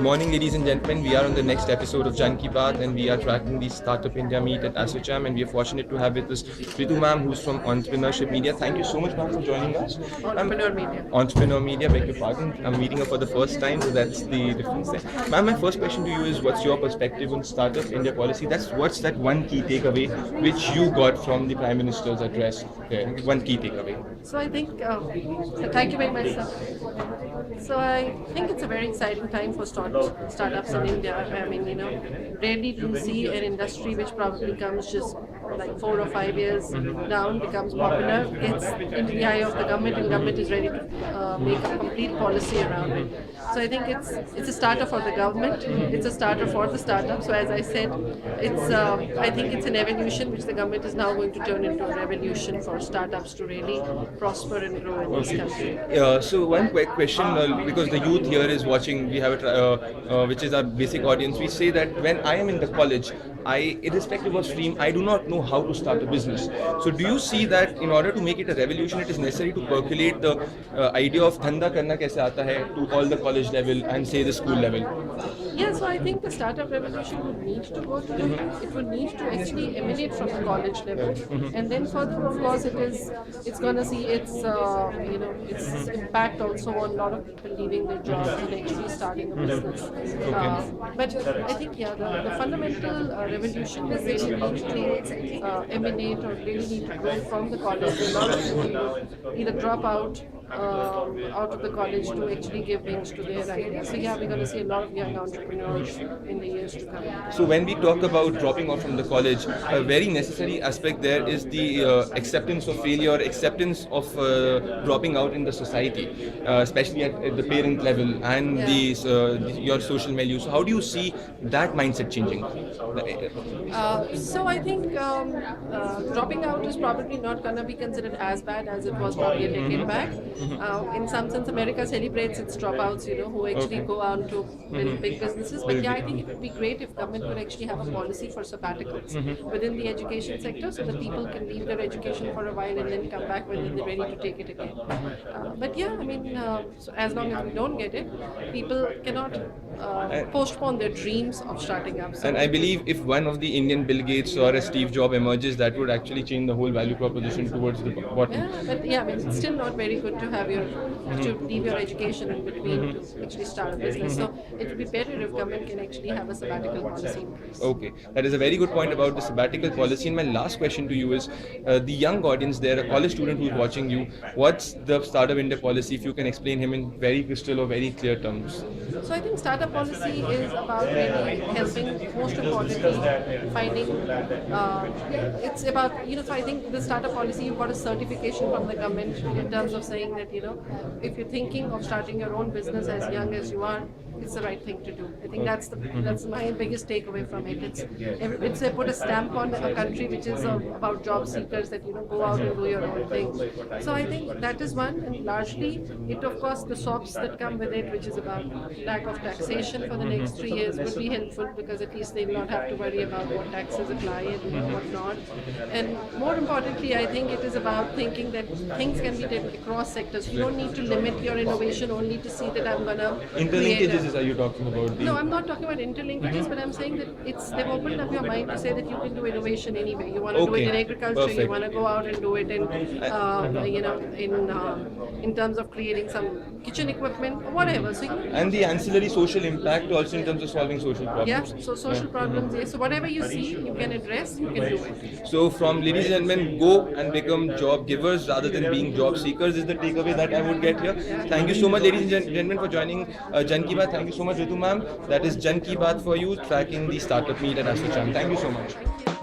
morning, ladies and gentlemen. We are on the next episode of Jann Ki Baat, and we are tracking the Startup India meet at ASSOCHAM, and we are fortunate to have with us Ritu ma'am, who's from Entrepreneurship Media. Thank you so much, ma'am, for joining us. Entrepreneur Media. Entrepreneur Media, beg your pardon. I'm meeting her for the first time, so that's the difference there. Ma'am, my first question to you is, what's your perspective on Startup India policy? What's that one key takeaway which you got from the Prime Minister's address there? One key takeaway. So I think, thank you very much, sir. So I think it's a very exciting time for startups in India. I mean, rarely do you see an industry which probably comes just like 4 or 5 years down, becomes popular, gets into the eye of the government, and government is ready to make a complete policy around it. So I think it's a starter for the government, it's a starter for the startup. So as I said, I think it's an evolution which the government is now going to turn into a revolution for startups to really prosper and grow in this country. So one quick question, because the youth here is watching, we have which is our basic audience. We say that when I am in the college, irrespective of stream, I do not know how to start a business. So do you see that in order to make it a revolution, it is necessary to percolate the idea of dhanda karna kaise aata hai to all the college level and say the school level? Yeah, so I think the startup revolution would need to go to it would need to actually emanate from the college level, and then further, of course, it's going to see its impact also on a lot of people leaving their jobs and actually starting a business. But I think the fundamental revolution is really need to emanate or really need to grow from the college. A lot of people either drop out of the college to actually give wings to their ideas. So yeah, we're going to see a lot of young entrepreneurs in the years to come. So when we talk about dropping out from the college, a very necessary aspect there is the acceptance of failure, acceptance of dropping out in the society, especially at the parent level and your social milieu. So how do you see that mindset changing? So I think dropping out is probably not going to be considered as bad as it was probably a decade back. In some sense, America celebrates its dropouts, who actually go on to build big businesses. But yeah, I think it would be great if government could actually have a policy for sabbaticals within the education sector, so that people can leave their education for a while and then come back when they're ready to take it again. But yeah, I mean, so as long as we don't get it, people cannot postpone their dreams of starting up. So and I believe if one of the Indian Bill Gates or a Steve Jobs emerges, that would actually change the whole value proposition towards the bottom. Yeah, but yeah, I mean, it's still not very good to have to leave your education in between to actually start a business. So it would be better if government can actually have a sabbatical policy in place. Okay, that is a very good point about the sabbatical policy. And my last question to you is, the young audience there, a college student who's watching you, what's the Startup India policy, if you can explain him in very crystal or very clear terms? So I think startup policy is about really helping, most importantly, finding, it's about, so I think the startup policy, you've got a certification from the government in terms of saying that, if you're thinking of starting your own business as young as you are, it's the right thing to do. I think that's my biggest takeaway from it. It's they put a stamp on a country which is about job seekers, that go out and do your own thing. So I think that is one, and largely it, of course, the SOPs that come with it, which is about lack of taxation for the next 3 years, would be helpful, because at least they will not have to worry about what taxes apply and what not. And more importantly, I think it is about thinking that things can be taken across sectors. You don't need to limit your innovation only to see that I'm going to Interlinkages are you talking about? No, I'm not talking about interlinkages, but I'm saying that they've opened up your mind to say that you can do innovation anyway. You want to do it in agriculture, you want to go out and do it in, in terms of creating some kitchen equipment, or whatever. So and the ancillary social impact also in terms of solving social problems. Yeah, so social problems, yes. So whatever you see, you can address, you can do it. So from ladies and gentlemen, go and become job givers rather than being job seekers is the takeaway that I would get here. Thank you so much, ladies and gentlemen, for joining Jann Ki Baat. Thank you so much, Ritu ma'am. That is Jann Ki Baat for you, tracking the startup meet at ASSOCHAM. Thank you so much.